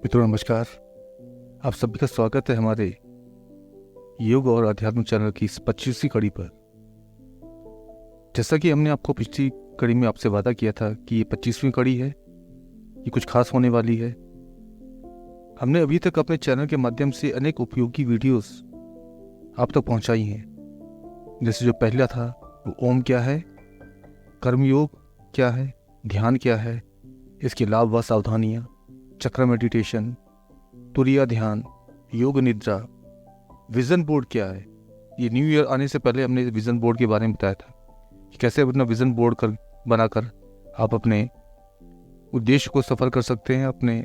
मित्रों नमस्कार। आप सभी का स्वागत है हमारे योग और अध्यात्म चैनल की इस 25वीं कड़ी पर। जैसा कि हमने आपको पिछली कड़ी में आपसे वादा किया था कि ये 25वीं कड़ी है, ये कुछ खास होने वाली है। हमने अभी तक अपने चैनल के माध्यम से अनेक उपयोगी वीडियोस आप तक पहुंचाई हैं। जैसे जो पहला था वो ओम क्या है, कर्मयोग क्या है, ध्यान क्या है, इसके लाभ व सावधानियाँ, चक्र मेडिटेशन, तुरिया ध्यान, योग निद्रा, विजन बोर्ड क्या है। ये न्यू ईयर आने से पहले हमने विजन बोर्ड के बारे में बताया था कि कैसे अपना विजन बोर्ड बनाकर आप अपने उद्देश्य को सफल कर सकते हैं, अपने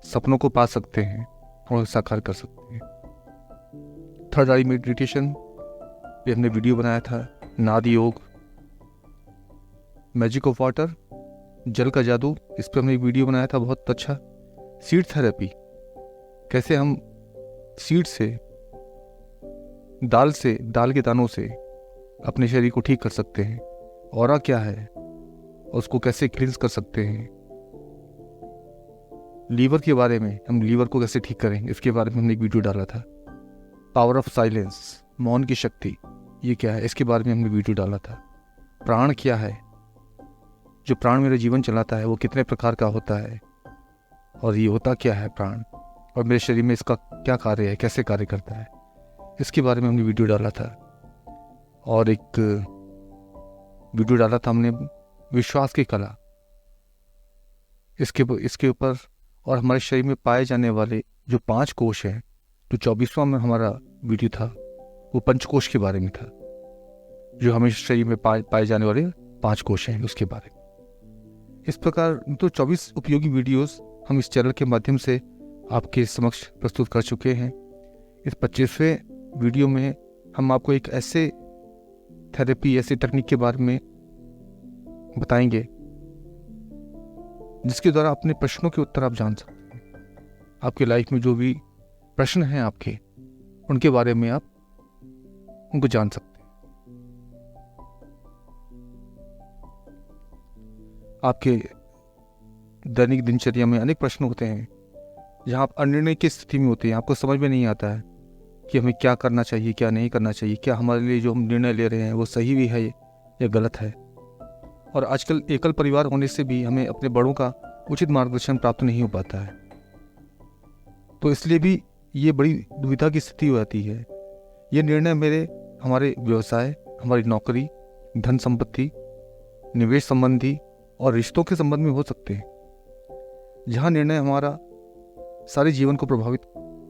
सपनों को पा सकते हैं और साकार कर सकते हैं। थर्ड आई मेडिटेशन पे हमने वीडियो बनाया था। नाद योग, मैजिक ऑफ वाटर, जल का जादू, इस पर हमने एक वीडियो बनाया था बहुत अच्छा। सीड थेरेपी, कैसे हम सीड से, दाल के दानों से अपने शरीर को ठीक कर सकते हैं। ऑरा क्या है और उसको कैसे क्लींस कर सकते हैं। लीवर के बारे में, हम लीवर को कैसे ठीक करें, इसके बारे में हमने एक वीडियो डाला था। पावर ऑफ साइलेंस, मौन की शक्ति, ये क्या है, इसके बारे में हमने वीडियो डाला था। प्राण क्या है, जो प्राण मेरा जीवन चलाता है वो कितने प्रकार का होता है और ये होता क्या है प्राण, और मेरे शरीर में इसका क्या कार्य है, कैसे कार्य करता है, इसके बारे में हमने वीडियो डाला था। और एक वीडियो डाला था हमने विश्वास की कला, इसके ऊपर। और हमारे शरीर में पाए जाने वाले जो 5 कोश हैं, जो 24वां में हमारा वीडियो था वो पंचकोश के बारे में था, जो हमें शरीर में पाए जाने वाले 5 कोश हैं उसके बारे में। इस प्रकार तो 24 उपयोगी वीडियोस हम इस चैनल के माध्यम से आपके समक्ष प्रस्तुत कर चुके हैं। इस 25वें वीडियो में हम आपको एक ऐसे थेरेपी, ऐसे टेक्निक के बारे में बताएंगे जिसके द्वारा अपने प्रश्नों के उत्तर आप जान सकते हैं। आपके लाइफ में जो भी प्रश्न हैं आपके, उनके बारे में आप उनको जान सकते हैं। आपके दैनिक दिनचर्या में अनेक प्रश्न होते हैं जहां आप अनिर्णय की स्थिति में होते हैं। आपको समझ में नहीं आता है कि हमें क्या करना चाहिए, क्या नहीं करना चाहिए, क्या हमारे लिए जो हम निर्णय ले रहे हैं वो सही भी है या गलत है। और आजकल एकल परिवार होने से भी हमें अपने बड़ों का उचित मार्गदर्शन प्राप्त नहीं हो पाता है, तो इसलिए भी ये बड़ी दुविधा की स्थिति हो जाती है। ये निर्णय हमारे व्यवसाय, हमारी नौकरी, धन संपत्ति, निवेश संबंधी और रिश्तों के संबंध में हो सकते हैं, जहाँ निर्णय हमारा सारे जीवन को प्रभावित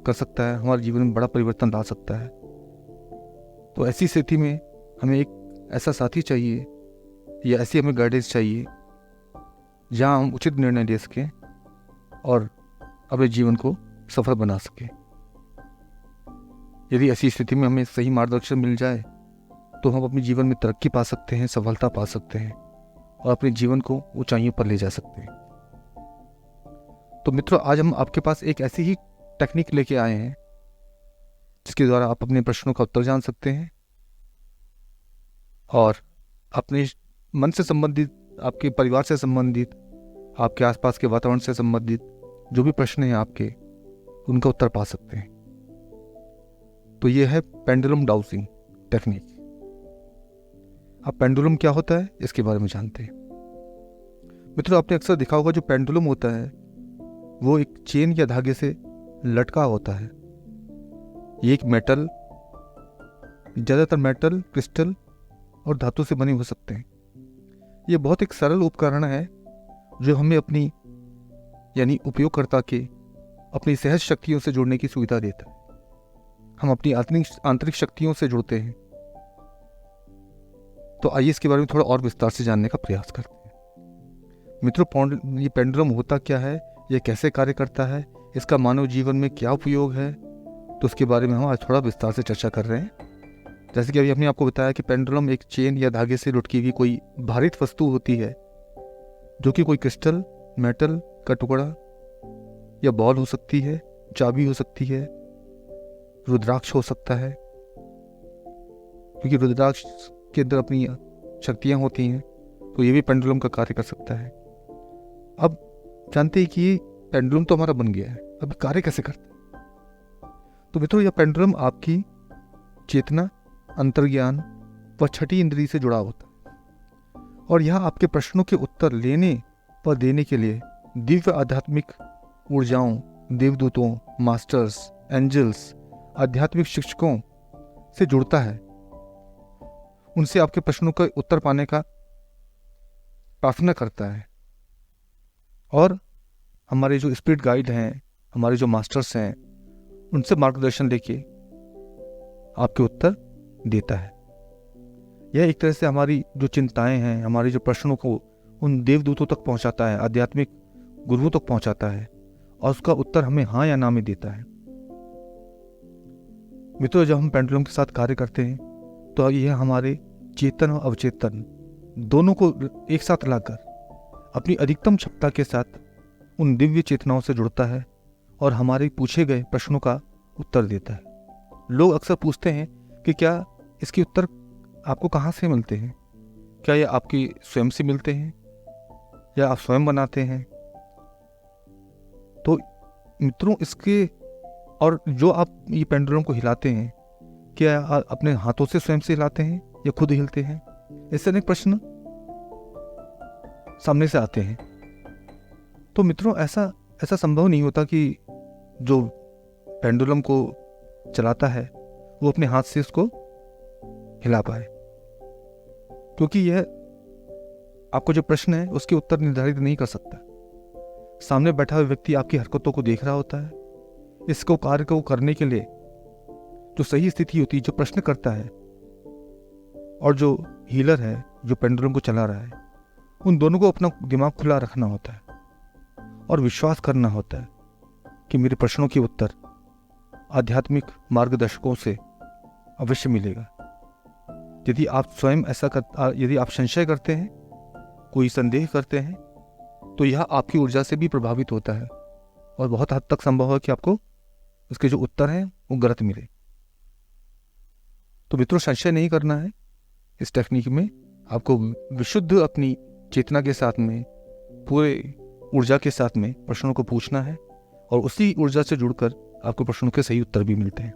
कर सकता है, हमारे जीवन में बड़ा परिवर्तन ला सकता है। तो ऐसी स्थिति में हमें एक ऐसा साथी चाहिए या ऐसी हमें गाइडेंस चाहिए जहाँ हम उचित निर्णय ले सकें और अपने जीवन को सफल बना सकें। यदि ऐसी स्थिति में हमें सही मार्गदर्शन मिल जाए तो हम अपने जीवन में तरक्की पा सकते हैं, सफलता पा सकते हैं और अपने जीवन को ऊंचाइयों पर ले जा सकते हैं। तो मित्रों, आज हम आपके पास एक ऐसी ही टेक्निक लेके आए हैं जिसके द्वारा आप अपने प्रश्नों का उत्तर जान सकते हैं और अपने मन से संबंधित, आपके परिवार से संबंधित, आपके आसपास के वातावरण से संबंधित जो भी प्रश्न हैं आपके, उनका उत्तर पा सकते हैं। तो यह है पेंडुलम डाउसिंग टेक्निक। अब पेंडुलम क्या होता है इसके बारे में जानते हैं। मित्रों, आपने अक्सर देखा होगा जो पेंडुलम होता है वो एक चेन या धागे से लटका होता है। ये एक मेटल, ज़्यादातर मेटल, क्रिस्टल और धातु से बने हो सकते हैं। ये बहुत एक सरल उपकरण है जो हमें अपनी, यानी उपयोगकर्ता के अपनी सहज शक्तियों से जुड़ने की सुविधा देता है। हम अपनी आंतरिक शक्तियों से जुड़ते हैं। तो आइए इसके बारे में थोड़ा और विस्तार से जानने का प्रयास करते हैं। मित्रों, ये पेंडुलम होता क्या है, ये कैसे कार्य करता है, इसका मानव जीवन में क्या उपयोग है, तो उसके बारे में हम आज थोड़ा विस्तार से चर्चा कर रहे हैं। जैसे कि अभी हमने आपको बताया कि पेंडुलम एक चेन या धागे से लटकी हुई कोई भारित वस्तु होती है, जो कि कोई क्रिस्टल, मेटल का टुकड़ा या बॉल हो सकती है, चाबी हो सकती है, रुद्राक्ष हो सकता है, क्योंकि रुद्राक्ष के अंदर अपनी शक्तियाँ होती हैं, तो ये भी पेंडुलम का कार्य कर सकता है। अब जानते हैं कि पेंडुलम तो हमारा बन गया है, अभी कार्य कैसे करता है? तो मित्रों, यह पेंडुलम आपकी चेतना, अंतर्ज्ञान व छठी इंद्री से जुड़ा होता है और यह आपके प्रश्नों के उत्तर लेने व देने के लिए दिव्य आध्यात्मिक ऊर्जाओं, देवदूतों, मास्टर्स, एंजल्स, आध्यात्मिक शिक्षकों से जुड़ता है। उनसे आपके प्रश्नों का उत्तर पाने का प्रार्थना करता है और हमारे जो स्पिरिट गाइड हैं, हमारे जो मास्टर्स हैं, उनसे मार्गदर्शन लेके आपके उत्तर देता है। यह एक तरह से हमारी जो चिंताएं हैं, हमारे जो प्रश्नों को उन देवदूतों तक पहुंचाता है, आध्यात्मिक गुरुओं तक पहुंचाता है और उसका उत्तर हमें हाँ या ना में देता है। मित्रों, जब हम पेंडुलम के साथ कार्य करते हैं तो यह हमारे चेतन और अवचेतन दोनों को एक साथ लाकर अपनी अधिकतम क्षमता के साथ उन दिव्य चेतनाओं से जुड़ता है और हमारे पूछे गए प्रश्नों का उत्तर देता है। लोग अक्सर पूछते हैं कि क्या इसके उत्तर आपको कहाँ से मिलते हैं? क्या ये आपकी स्वयं से मिलते हैं या आप स्वयं बनाते हैं? तो मित्रों, इसके और जो आप ये पेंडुलम को हिलाते हैं, क्या आप अपने हाथों से स्वयं से हिलाते हैं या खुद हिलते हैं? ऐसे अनेक प्रश्न सामने से आते हैं। तो मित्रों, ऐसा संभव नहीं होता कि जो पेंडुलम को चलाता है वो अपने हाथ से इसको हिला पाए, क्योंकि यह आपको जो प्रश्न है उसके उत्तर निर्धारित नहीं कर सकता। सामने बैठा हुआ व्यक्ति आपकी हरकतों को देख रहा होता है। इसको कार्य को करने के लिए जो सही स्थिति होती है, जो प्रश्न करता है और जो हीलर है, जो पेंडुलम को चला रहा है, उन दोनों को अपना दिमाग खुला रखना होता है और विश्वास करना होता है कि मेरे प्रश्नों के उत्तर आध्यात्मिक मार्गदर्शकों से अवश्य मिलेगा। यदि आप स्वयं यदि आप संशय करते हैं, कोई संदेह करते हैं, तो यह आपकी ऊर्जा से भी प्रभावित होता है और बहुत हद तक संभव है कि आपको उसके जो उत्तर हैं वो गलत मिले। तो मित्रों, संशय नहीं करना है। इस टेक्निक में आपको विशुद्ध अपनी चेतना के साथ में, पूरे ऊर्जा के साथ में प्रश्नों को पूछना है और उसी ऊर्जा से जुड़कर आपको प्रश्नों के सही उत्तर भी मिलते हैं।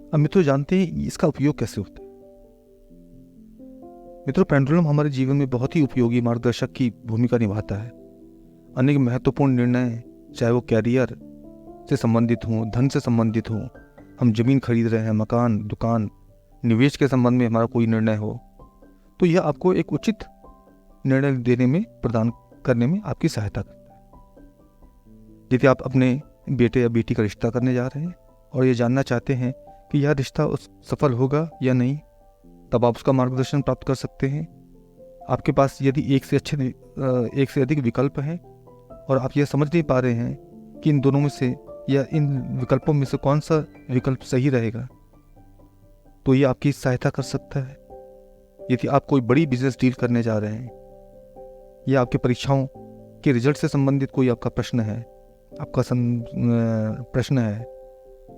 अब मित्रों, जानते हैं इसका उपयोग कैसे होता है? मित्रों, पेंडुलम हमारे जीवन में बहुत ही उपयोगी मार्गदर्शक की भूमिका निभाता है। अनेक महत्वपूर्ण निर्णय, चाहे वो कैरियर से संबंधित हों, धन से संबंधित हों, हम जमीन खरीद रहे हैं, मकान, दुकान, निवेश के संबंध में हमारा कोई निर्णय हो, तो यह आपको एक उचित निर्णय देने में, प्रदान करने में आपकी सहायता करता है। यदि आप अपने बेटे या बेटी का रिश्ता करने जा रहे हैं और ये जानना चाहते हैं कि यह रिश्ता सफल होगा या नहीं, तब आप उसका मार्गदर्शन प्राप्त कर सकते हैं। आपके पास यदि एक से अधिक विकल्प हैं और आप यह समझ नहीं पा रहे हैं कि इन दोनों में से या इन विकल्पों में से कौन सा विकल्प सही रहेगा, तो ये आपकी सहायता कर सकता है। यदि आप कोई बड़ी बिजनेस डील करने जा रहे हैं या आपकी परीक्षाओं के रिजल्ट से संबंधित कोई आपका प्रश्न है,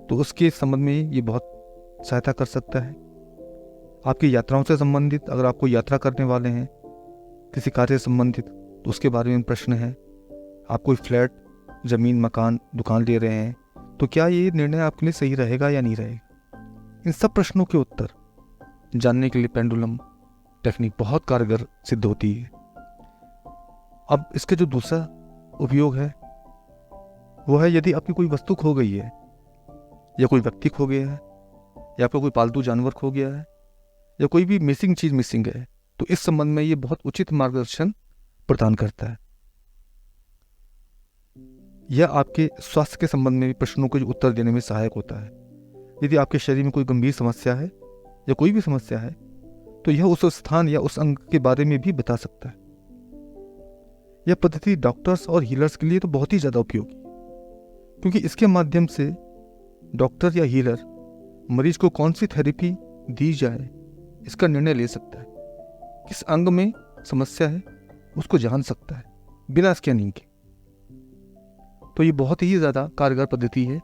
तो उसके संबंध में ये बहुत सहायता कर सकता है। आपकी यात्राओं से संबंधित, अगर आप कोई यात्रा करने वाले हैं किसी कार्य से संबंधित, तो उसके बारे में प्रश्न है। आप कोई फ्लैट, ज़मीन, मकान, दुकान ले रहे हैं, तो क्या ये निर्णय आपके लिए सही रहेगा या नहीं रहेगा? इन सब प्रश्नों के उत्तर जानने के लिए पेंडुलम टेक्निक बहुत कारगर सिद्ध होती है। अब इसके जो दूसरा उपयोग है वो है, यदि आपकी कोई वस्तु खो गई है या कोई व्यक्ति खो गया है या आपका कोई पालतू जानवर खो गया है या कोई भी मिसिंग है, तो इस संबंध में ये बहुत उचित मार्गदर्शन प्रदान करता है। यह आपके स्वास्थ्य के संबंध में भी प्रश्नों को उत्तर देने में सहायक होता है। यदि आपके शरीर में कोई गंभीर समस्या है या कोई भी समस्या है, तो यह उस स्थान या उस अंग के बारे में भी बता सकता है। यह पद्धति डॉक्टर्स और हीलर्स के लिए तो बहुत ही ज़्यादा उपयोगी, क्योंकि इसके माध्यम से डॉक्टर या हीलर मरीज को कौन सी थेरेपी दी जाए इसका निर्णय ले सकता है। किस अंग में समस्या है उसको जान सकता है बिना स्कैनिंग के। तो ये बहुत ही ज़्यादा कारगर पद्धति है।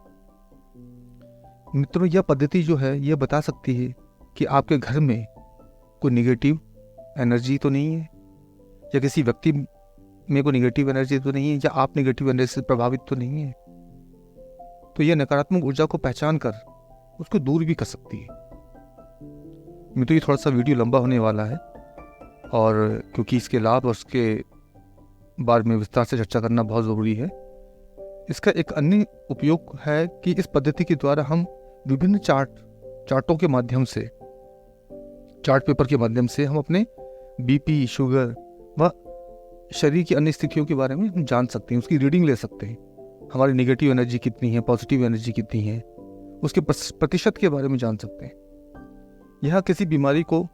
मित्रों, यह पद्धति जो है यह बता सकती है कि आपके घर में कोई निगेटिव एनर्जी तो नहीं है या किसी व्यक्ति मेरे को नेगेटिव एनर्जी तो नहीं है, या आप नेगेटिव एनर्जी से प्रभावित तो नहीं है। तो ये नकारात्मक ऊर्जा को पहचान कर उसको दूर भी कर सकती है। मैं तो ये थोड़ा सा वीडियो लंबा होने वाला है, और क्योंकि इसके लाभ और उसके बारे में विस्तार से चर्चा करना बहुत ज़रूरी है। इसका एक अन्य उपयोग है कि इस पद्धति के द्वारा हम विभिन्न चार्टों के माध्यम से, चार्ट पेपर के माध्यम से हम अपने बीपी, शुगर व शरीर की अन्य स्थितियों के बारे में हम जान सकते हैं, उसकी रीडिंग ले सकते हैं। हमारी नेगेटिव एनर्जी कितनी है, पॉजिटिव एनर्जी कितनी है, उसके प्रतिशत के बारे में जान सकते हैं। यह किसी बीमारी को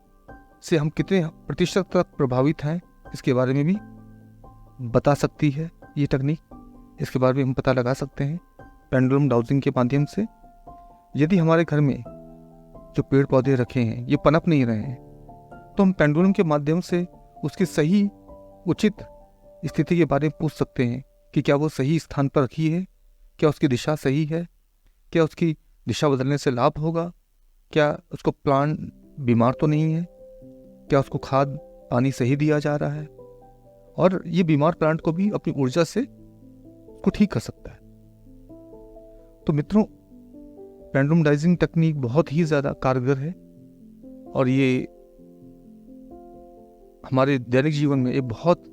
से हम कितने प्रतिशत तक प्रभावित हैं इसके बारे में भी बता सकती है ये तकनीक। इसके बारे में हम पता लगा सकते हैं पेंडुलम डाउजिंग के माध्यम से। यदि हमारे घर में जो पेड़ पौधे रखे हैं ये पनप नहीं रहे हैं, तो हम पेंडुलम के माध्यम से उसकी सही उचित स्थिति के बारे में पूछ सकते हैं कि क्या वो सही स्थान पर रखी है, क्या उसकी दिशा सही है, क्या उसकी दिशा बदलने से लाभ होगा, क्या उसको प्लांट बीमार तो नहीं है, क्या उसको खाद पानी सही दिया जा रहा है। और ये बीमार प्लांट को भी अपनी ऊर्जा से उसको ठीक कर सकता है। तो मित्रों, पेंडुलम डाउजिंग तकनीक बहुत ही ज़्यादा कारगर है, और ये हमारे दैनिक जीवन में एक बहुत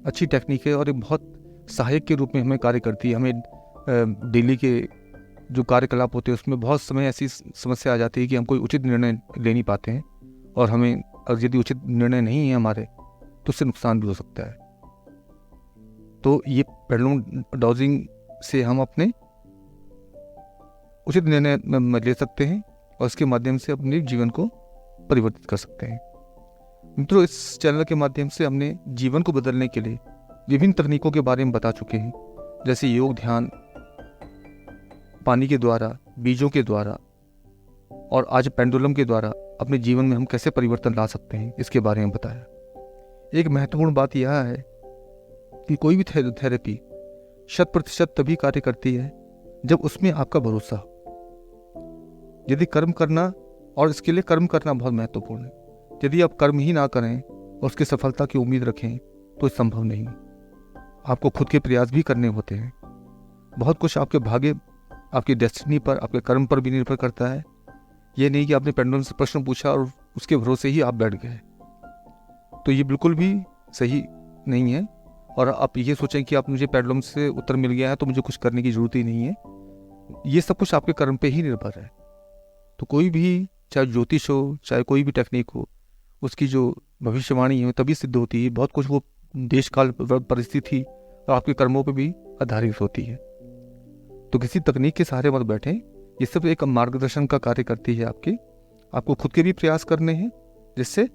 अच्छी टेक्निक है और एक बहुत सहायक के रूप में हमें कार्य करती है। हमें डेली के जो कार्यकलाप होते हैं उसमें बहुत समय ऐसी समस्या आ जाती है कि हम कोई उचित निर्णय ले नहीं पाते हैं, और हमें यदि उचित निर्णय नहीं है हमारे तो उससे नुकसान भी हो सकता है। तो ये पेंडुलम डाउजिंग से हम अपने उचित निर्णय ले सकते हैं और इसके माध्यम से अपने जीवन को परिवर्तित कर सकते हैं। मित्रों, इस चैनल के माध्यम से हमने जीवन को बदलने के लिए विभिन्न तकनीकों के बारे में बता चुके हैं, जैसे योग, ध्यान, पानी के द्वारा, बीजों के द्वारा, और आज पेंडुलम के द्वारा अपने जीवन में हम कैसे परिवर्तन ला सकते हैं इसके बारे में बताया। एक महत्वपूर्ण बात यह है कि कोई भी थेरेपी 100% तभी कार्य करती है जब उसमें आपका भरोसा हो। यदि कर्म करना, और इसके लिए कर्म करना बहुत महत्वपूर्ण है, यदि आप कर्म ही ना करें और उसकी सफलता की उम्मीद रखें तो संभव नहीं। आपको खुद के प्रयास भी करने होते हैं। बहुत कुछ आपके भाग्य, आपकी डेस्टिनी पर, आपके कर्म पर भी निर्भर करता है। ये नहीं कि आपने पेंडुलम से प्रश्न पूछा और उसके भरोसे ही आप बैठ गए, तो ये बिल्कुल भी सही नहीं है। और आप ये सोचें कि आप मुझे पेंडुलम से उत्तर मिल गया है तो मुझे कुछ करने की ज़रूरत ही नहीं है। ये सब कुछ आपके कर्म पे ही निर्भर है। तो कोई भी, चाहे ज्योतिष हो, चाहे कोई भी टेक्निक हो, उसकी जो भविष्यवाणी है तभी सिद्ध होती है। बहुत कुछ वो देश काल, परिस्थिति और आपके कर्मों पर भी आधारित होती है। तो किसी तकनीक के सहारे मत बैठें। ये सब एक मार्गदर्शन का कार्य करती है। आपको खुद के भी प्रयास करने हैं, जिससे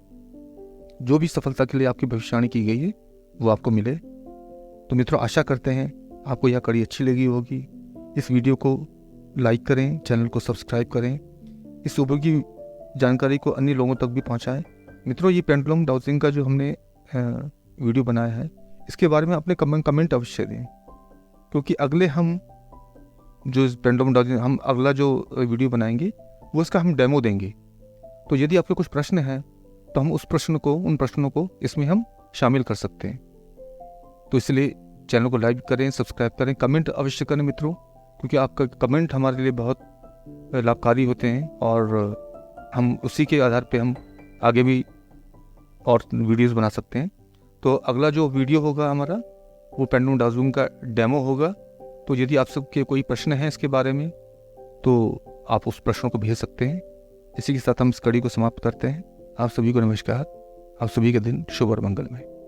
जो भी सफलता के लिए आपकी भविष्यवाणी की गई है वो आपको मिले। तो मित्रों, आशा करते हैं आपको यह कड़ी अच्छी लगी होगी। इस वीडियो को लाइक करें, चैनल को सब्सक्राइब करें, इस उपयोगी जानकारी को अन्य लोगों तक भी पहुंचाएं। मित्रों, ये पेंडुलम डाउजिंग का जो हमने वीडियो बनाया है, इसके बारे में अपने कमेंट अवश्य दें, क्योंकि अगले हम जो पेंडुलम डाउजिंग, हम अगला जो वीडियो बनाएंगे वो इसका हम डेमो देंगे। तो यदि आपके कुछ प्रश्न हैं तो हम उन प्रश्नों को इसमें हम शामिल कर सकते हैं। तो इसलिए चैनल को लाइक करें, सब्सक्राइब करें, कमेंट अवश्य करें मित्रों, क्योंकि आपका कमेंट हमारे लिए बहुत लाभकारी होते हैं, और हम उसी के आधार पे हम आगे भी और वीडियोस बना सकते हैं। तो अगला जो वीडियो होगा हमारा, वो पेंडुलम डाउजिंग का डेमो होगा। तो यदि आप सबके कोई प्रश्न है इसके बारे में तो आप उस प्रश्नों को भेज सकते हैं। इसी के साथ हम इस कड़ी को समाप्त करते हैं। आप सभी को नमस्कार। आप सभी का दिन शुभ और मंगलमय।